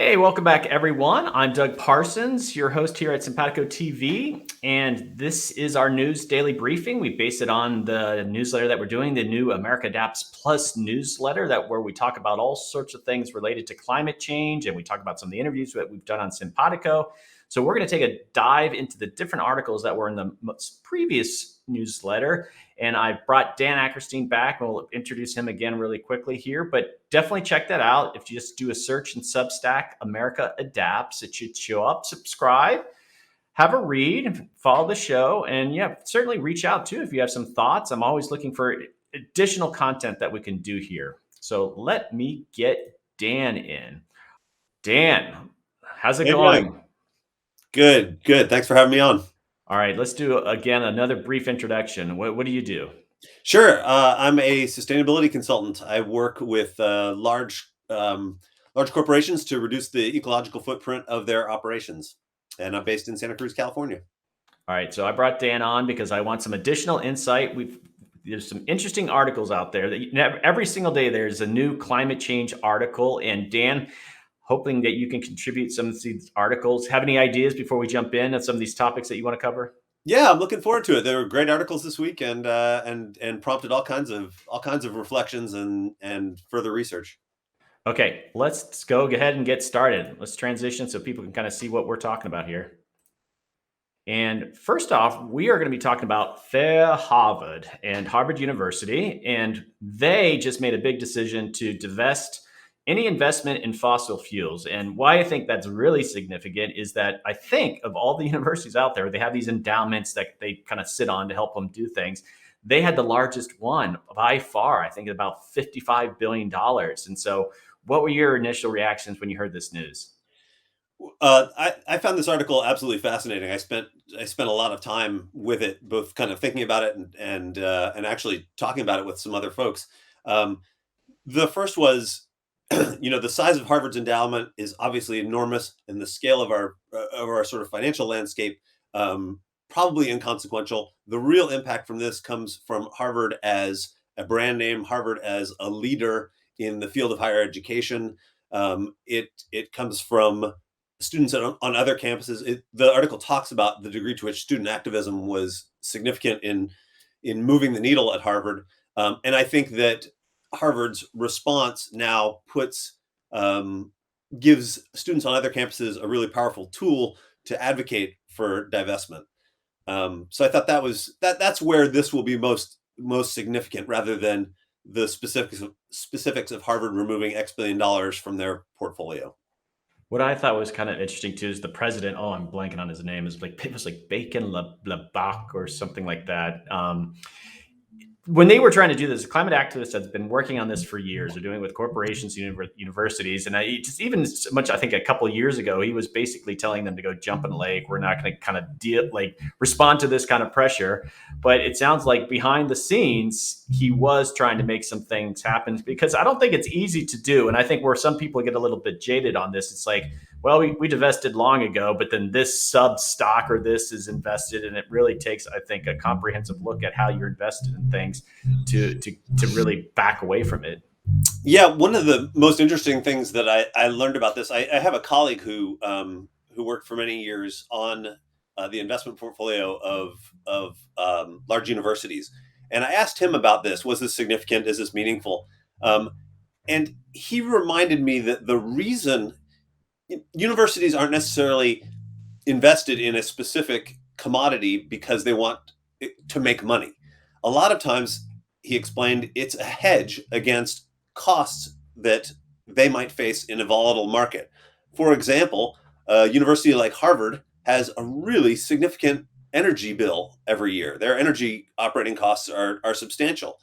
Hey, welcome back, everyone. I'm Doug Parsons, your host here at Simpatico TV, and this is our news daily briefing. We base it on the newsletter that we're doing, the new America Adapts Plus newsletter, where we talk about all sorts of things related to climate change, and we talk about some of the interviews that we've done on Simpatico. So we're going to take a dive into the different articles that were in the most previous newsletter. And I brought Dan Ackerstein back. We'll introduce him again really quickly here, but definitely check that out. If you just do a search in Substack, America Adapts, it should show up. Subscribe, have a read, follow the show, and yeah, certainly reach out too if you have some thoughts. I'm always looking for additional content that we can do here. So let me get Dan in. Dan, how's it Hey, Doug. going? Good, good. Thanks for having me on. All right, let's do again another brief introduction. What do you do? Sure. I'm a sustainability consultant. I work with large corporations to reduce the ecological footprint of their operations, and I'm based in Santa Cruz, California. All right, so I brought Dan on because I want some additional insight. There's some interesting articles out there that every single day there's a new climate change article, and Dan, hoping that you can contribute some of these articles. Have any ideas before we jump in on some of these topics that you want to cover? Yeah, I'm looking forward to it. There were great articles this week, and prompted all kinds of reflections and further research. Okay, let's go ahead and get started. Let's transition so people can kind of see what we're talking about here. And first off, we are going to be talking about Fair Harvard and Harvard University. And they just made a big decision to divest any investment in fossil fuels. And why I think that's really significant is that I think of all the universities out there, they have these endowments that they kind of sit on to help them do things. They had the largest one by far, I think about $55 billion. And so, what were your initial reactions when you heard this news? I found this article absolutely fascinating. I spent a lot of time with it, both kind of thinking about it and actually talking about it with some other folks. Um, the first was, the size of Harvard's endowment is obviously enormous, and the scale of our sort of financial landscape probably inconsequential. The real impact from this comes from Harvard as a brand name, Harvard as a leader in the field of higher education. It comes from students on other campuses. The article talks about the degree to which student activism was significant in moving the needle at Harvard, and I think that Harvard's response now gives students on other campuses a really powerful tool to advocate for divestment. So I thought that's where this will be most significant, rather than the specifics of Harvard removing X billion dollars from their portfolio. What I thought was kind of interesting too is the president. Oh, I'm blanking on his name. It was like Bacon LeBac or something like that. When they were trying to do this, a climate activist has been working on this for years. They're doing it with corporations, universities, and just even so much. I think a couple of years ago, he was basically telling them to go jump in a lake. We're not going to kind of respond to this kind of pressure. But it sounds like behind the scenes, he was trying to make some things happen because I don't think it's easy to do. And I think where some people get a little bit jaded on this, it's like, well, we divested long ago, but then this sub stock or this is invested, and it really takes, I think, a comprehensive look at how you're invested in things to really back away from it. Yeah, one of the most interesting things that I learned about this, I have a colleague who worked for many years on the investment portfolio of large universities, and I asked him about this. Was this significant? Is this meaningful? And he reminded me that the reason universities aren't necessarily invested in a specific commodity because they want to make money. A lot of times, he explained, it's a hedge against costs that they might face in a volatile market. For example, a university like Harvard has a really significant energy bill every year. Their energy operating costs are substantial.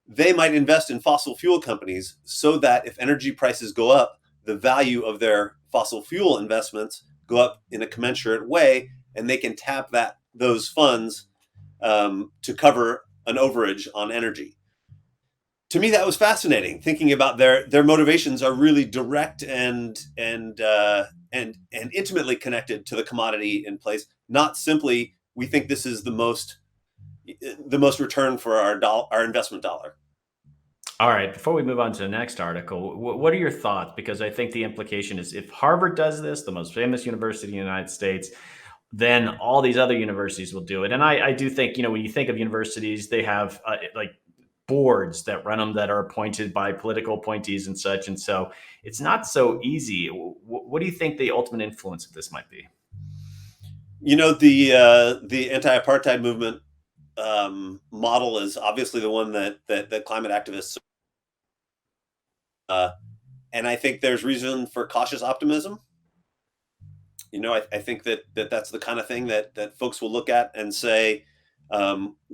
They might invest in fossil fuel companies so that if energy prices go up, the value of their fossil fuel investments go up in a commensurate way, and they can tap those funds to cover an overage on energy. To me, that was fascinating. Thinking about their motivations are really direct and intimately connected to the commodity in place. Not simply, we think this is the most return for our investment dollar. All right, before we move on to the next article, what are your thoughts? Because I think the implication is if Harvard does this, the most famous university in the United States, then all these other universities will do it. And I do think, when you think of universities, they have like boards that run them that are appointed by political appointees and such. And so it's not so easy. What do you think the ultimate influence of this might be? The anti-apartheid movement model is obviously the one that climate activists, uh, and I think there's reason for cautious optimism. I think that's the kind of thing that folks will look at and say,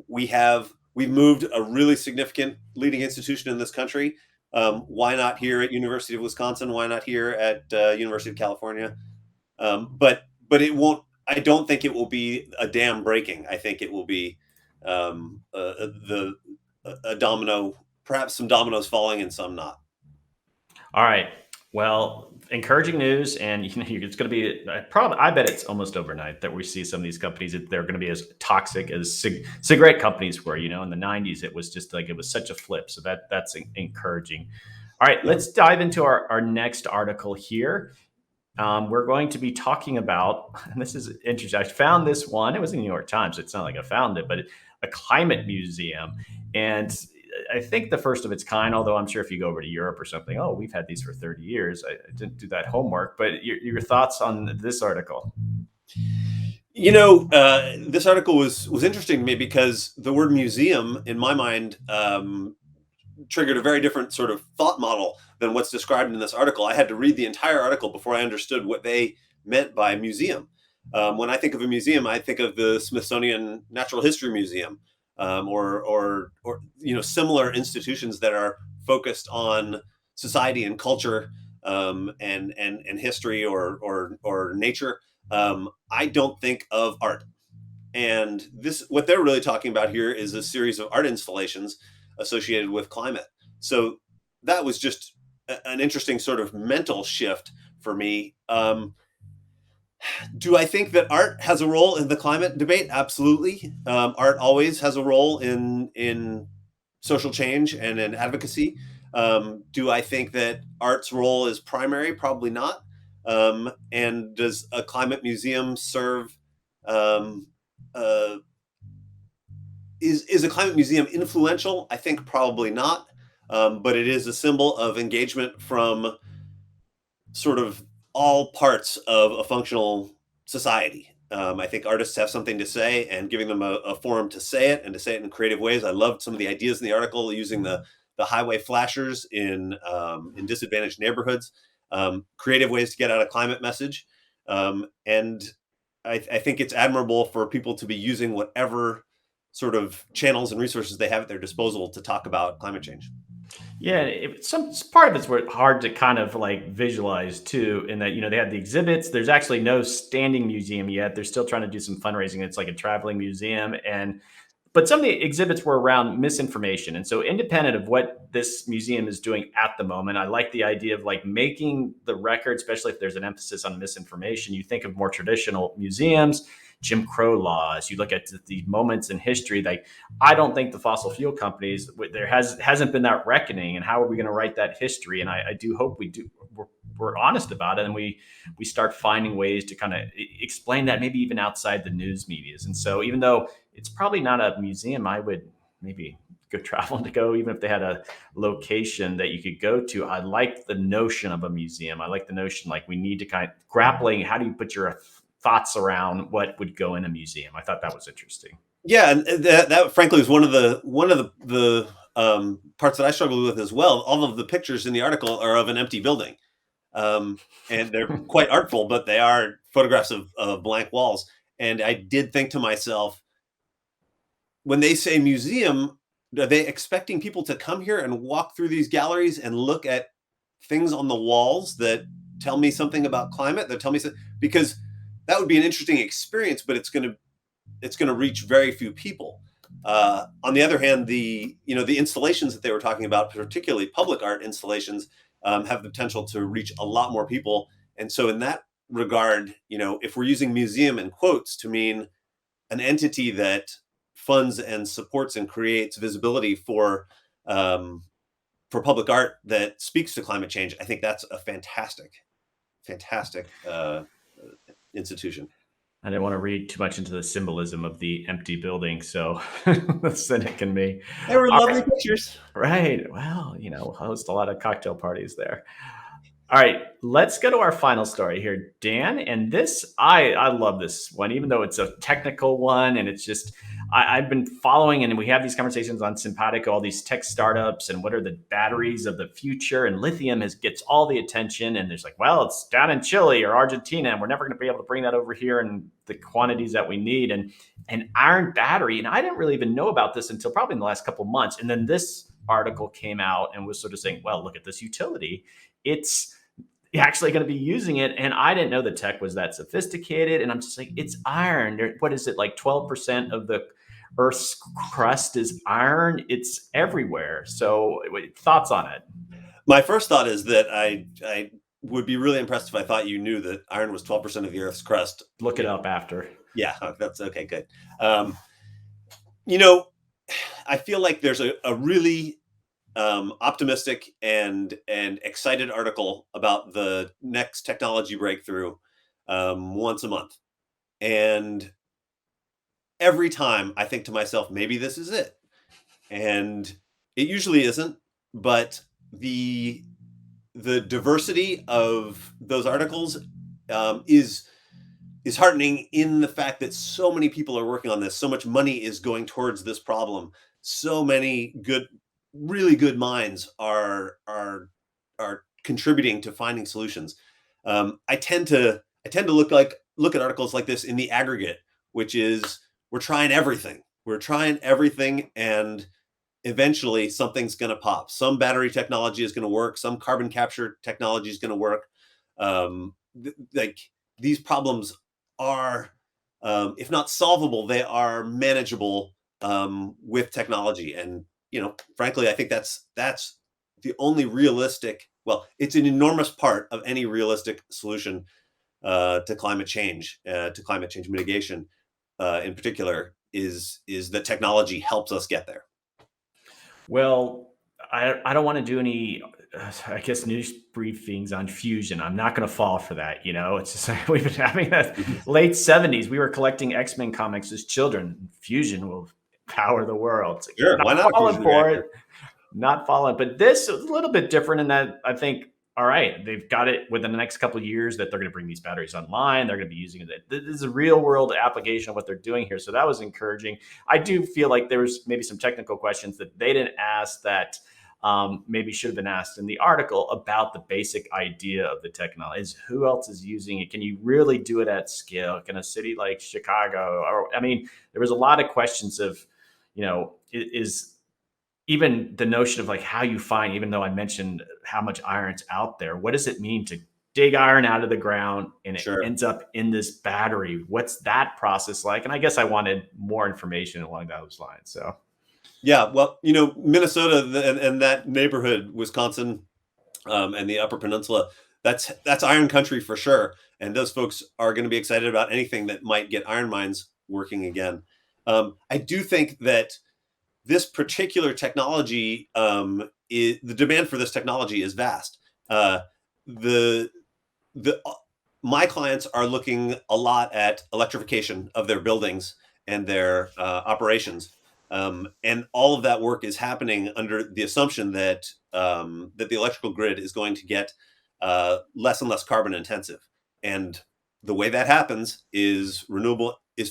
we've moved a really significant leading institution in this country. Why not here at University of Wisconsin? Why not here at University of California? But it won't. I don't think it will be a dam breaking. I think it will be the a domino, perhaps some dominoes falling and some not. All right. Well, encouraging news, and it's going to be probably. I bet it's almost overnight that we see some of these companies that they're going to be as toxic as cigarette companies were. In the '90s, it was just like it was such a flip. So that's encouraging. All right, Yeah. let's dive into our next article here. We're going to be talking about, and this is interesting. I found this one. It was in the New York Times. So it's not like I found it, but a climate museum. And I think the first of its kind, although I'm sure if you go over to Europe or something, oh, we've had these for 30 years. I didn't do that homework, but your thoughts on this article? This article was interesting to me because the word museum, in my mind, triggered a very different sort of thought model than what's described in this article. I had to read the entire article before I understood what they meant by museum. When I think of a museum, I think of the Smithsonian Natural History Museum, or similar institutions that are focused on society and culture, and history, or nature. I don't think of art. And this, what they're really talking about here, is a series of art installations associated with climate. So that was just an interesting sort of mental shift for me. Do I think that art has a role in the climate debate? Absolutely. Art always has a role in social change and in advocacy. Do I think that art's role is primary? Probably not. And does a climate museum serve? Um, uh, is a climate museum influential? I think probably not. But it is a symbol of engagement from sort of all parts of a functional society. I think artists have something to say, and giving them a forum to say it, and to say it in creative ways. I loved some of the ideas in the article, using the highway flashers in disadvantaged neighborhoods, creative ways to get out a climate message. And I think it's admirable for people to be using whatever sort of channels and resources they have at their disposal to talk about climate change. Yeah, some part of it's hard to kind of like visualize too, in that they had the exhibits. There's actually no standing museum yet. They're still trying to do some fundraising. It's like a traveling museum, and but some of the exhibits were around misinformation. And so, independent of what this museum is doing at the moment, I like the idea of like making the record, especially if there's an emphasis on misinformation. You think of more traditional museums, Jim Crow laws. You look at the moments in history. Like, I don't think the fossil fuel companies, there hasn't been that reckoning. And how are we going to write that history? And I do hope we do. We're honest about it, and we start finding ways to kind of explain that, maybe even outside the news medias. And so, even though it's probably not a museum, I would maybe go traveling to go, even if they had a location that you could go to. I like the notion of a museum. I like the notion, like, we need to kind of grappling. How do you put your thoughts around what would go in a museum? I thought that was interesting. Yeah, and that frankly is one of the parts that I struggled with as well. All of the pictures in the article are of an empty building, um, and they're quite artful, but they are photographs of blank walls. And I did think to myself, when they say museum, are they expecting people to come here and walk through these galleries and look at things on the walls that tell me something about climate? That tell me something, because that would be an interesting experience, but it's going to reach very few people. On the other hand, the installations that they were talking about, particularly public art installations, have the potential to reach a lot more people. And so, in that regard, if we're using museum in quotes to mean an entity that funds and supports and creates visibility for um, for public art that speaks to climate change, I think that's a fantastic institution. I didn't want to read too much into the symbolism of the empty building, so the cynic in me. They were All lovely pictures. right. Well, host a lot of cocktail parties there. All right, let's go to our final story here, Dan. And this, I love this one, even though it's a technical one, and it's just I've been following, and we have these conversations on Simpatico, all these tech startups, and what are the batteries of the future, and lithium gets all the attention, and there's like, well, it's down in Chile or Argentina, and we're never going to be able to bring that over here in the quantities that we need, and an iron battery, and I didn't really even know about this until probably in the last couple of months, and then this article came out and was sort of saying, well, look at this utility. It's actually going to be using it. And I didn't know the tech was that sophisticated. And I'm just like, it's iron. What is it? Like 12% of the Earth's crust is iron. It's everywhere. So thoughts on it? My first thought is that I would be really impressed if I thought you knew that iron was 12% of the Earth's crust. Look it up after. Yeah, that's okay. Good. I feel like there's a really optimistic and excited article about the next technology breakthrough once a month, and every time I think to myself, maybe this is it, and it usually isn't. But the diversity of those articles is heartening, in the fact that so many people are working on this, so much money is going towards this problem, so many really good minds are contributing to finding solutions. I tend to look at articles like this in the aggregate, which is we're trying everything, and eventually something's going to pop. Some battery technology is going to work. Some carbon capture technology is going to work. Like, these problems are, if not solvable, they are manageable with technology. And frankly, I think that's the only realistic. Well, it's an enormous part of any realistic solution to climate change mitigation, in particular, is that technology helps us get there. Well, I don't want to do any, I guess, news briefings on fusion. I'm not going to fall for that. It's just like we've been having that late 70s. We were collecting X-Men comics as children. Fusion will power the world. It's like, Sure, why not a falling fusion for reactor? it, not falling. But this is a little bit different in that I think, all right, they've got it within the next couple of years that they're going to bring these batteries online. They're going to be using it. This is a real world application of what they're doing here. So that was encouraging. I do feel like there was maybe some technical questions that they didn't ask that maybe should have been asked in the article about the basic idea of the technology. Is who else is using it? Can you really do it at scale? Can a city like Chicago? Or I mean, there was a lot of questions of, is even the notion of like how you find, even though I mentioned how much iron's out there, what does it mean to dig iron out of the ground and it Sure. ends up in this battery? What's that process like? And I guess I wanted more information along those lines. So Yeah, well, Minnesota and that neighborhood, Wisconsin, and the Upper Peninsula, that's iron country for sure. And those folks are going to be excited about anything that might get iron mines working again. I do think that this particular technology, the demand for this technology is vast. The my clients are looking a lot at electrification of their buildings and their operations, and all of that work is happening under the assumption that the electrical grid is going to get less and less carbon intensive. And the way that happens is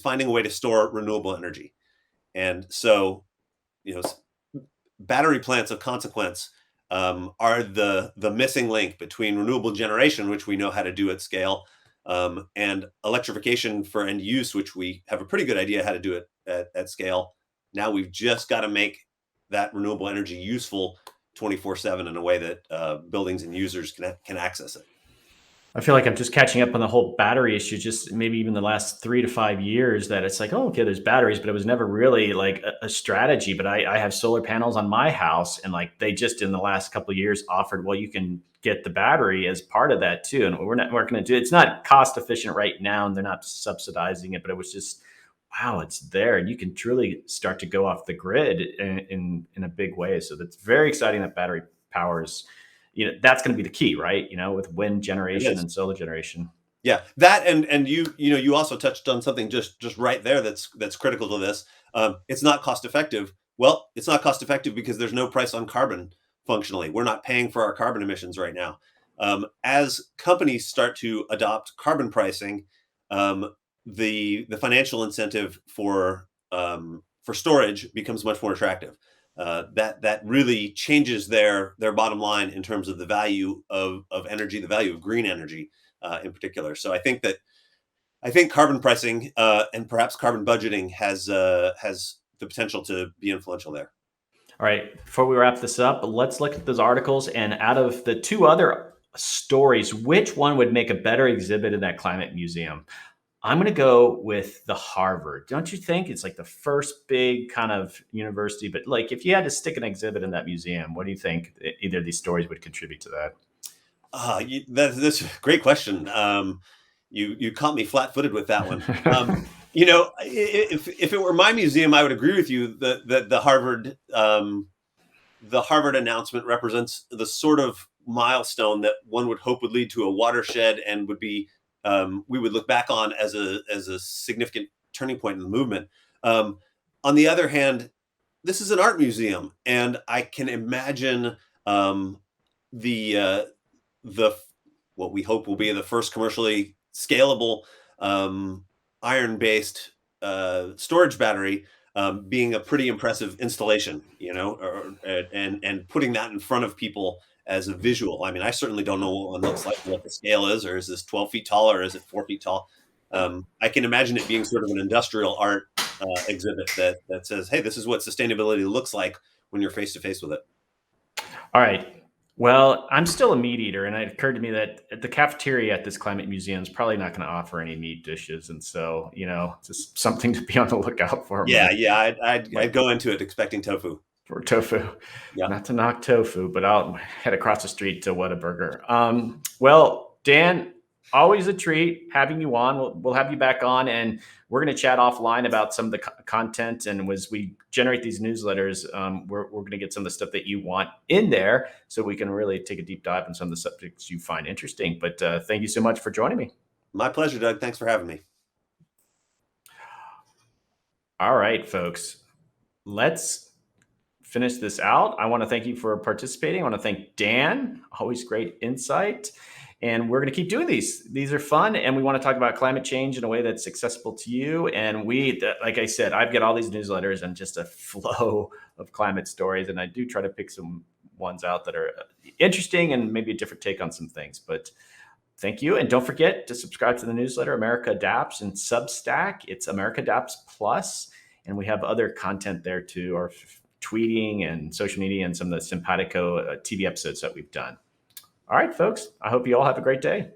finding a way to store renewable energy. And so, battery plants of consequence are the missing link between renewable generation, which we know how to do at scale, and electrification for end use, which we have a pretty good idea how to do it at scale. Now we've just got to make that renewable energy useful 24/7 in a way that buildings and users can access it. I feel like I'm just catching up on the whole battery issue, just maybe even the last 3 to 5 years, that it's like, oh, okay, there's batteries, but it was never really like a strategy. But I have solar panels on my house, and like they just in the last couple of years offered, well, you can get the battery as part of that too. And we're going to do it's not cost efficient right now, and they're not subsidizing it, but it was just, wow, it's there, and you can truly start to go off the grid in a big way. So that's very exciting that battery powers, that's going to be the key, right? With wind generation is. and solar generation. Yeah, that and you also touched on something just right there that's critical to this. It's not cost effective. Well, it's not cost effective because there's no price on carbon. Functionally, we're not paying for our carbon emissions right now. As companies start to adopt carbon pricing, the financial incentive for storage becomes much more attractive. That really changes their bottom line in terms of the value of energy, the value of green energy in particular. So I think carbon pricing and perhaps carbon budgeting has the potential to be influential there. All right, before we wrap this up, let's look at those articles. And out of the two other stories, which one would make a better exhibit in that climate museum? I'm going to go with the Harvard. Don't you think? It's like the first big kind of university. But like, if you had to stick an exhibit in that museum, what do you think either of these stories would contribute to that? That's a great question. You caught me flat-footed with that one. If it were my museum, I would agree with you that the Harvard announcement represents the sort of milestone that one would hope would lead to a watershed and would be we would look back on as a significant turning point in the movement. On the other hand, this is an art museum, and I can imagine the the what we hope will be the first commercially scalable iron-based storage battery being a pretty impressive installation, and putting that in front of people as a visual. I mean, I certainly don't know what one looks like, what the scale is, or is this 12 feet tall, or is it 4 feet tall? I can imagine it being sort of an industrial art exhibit that says, hey, this is what sustainability looks like when you're face to face with it. All right. Well, I'm still a meat eater, and it occurred to me that at the cafeteria at this climate museum is probably not going to offer any meat dishes, and so just something to be on the lookout for. Yeah, I'd go into it expecting tofu. For tofu. Yeah. Not to knock tofu, but I'll head across the street to Whataburger. Well, Dan, always a treat having you on. We'll have you back on, and we're going to chat offline about some of the content. And as we generate these newsletters, we're going to get some of the stuff that you want in there so we can really take a deep dive on some of the subjects you find interesting. But thank you so much for joining me. My pleasure, Doug. Thanks for having me. All right, folks. Let's finish this out. I want to thank you for participating. I want to thank Dan. Always great insight. And we're going to keep doing these. These are fun. And we want to talk about climate change in a way that's accessible to you. And like I said, I've got all these newsletters and just a flow of climate stories. And I do try to pick some ones out that are interesting and maybe a different take on some things. But thank you. And don't forget to subscribe to the newsletter, America Adapts, and Substack. It's America Adapts Plus. And we have other content there too, our tweeting and social media and some of the Simpatico TV episodes that we've done. All right, folks, I hope you all have a great day.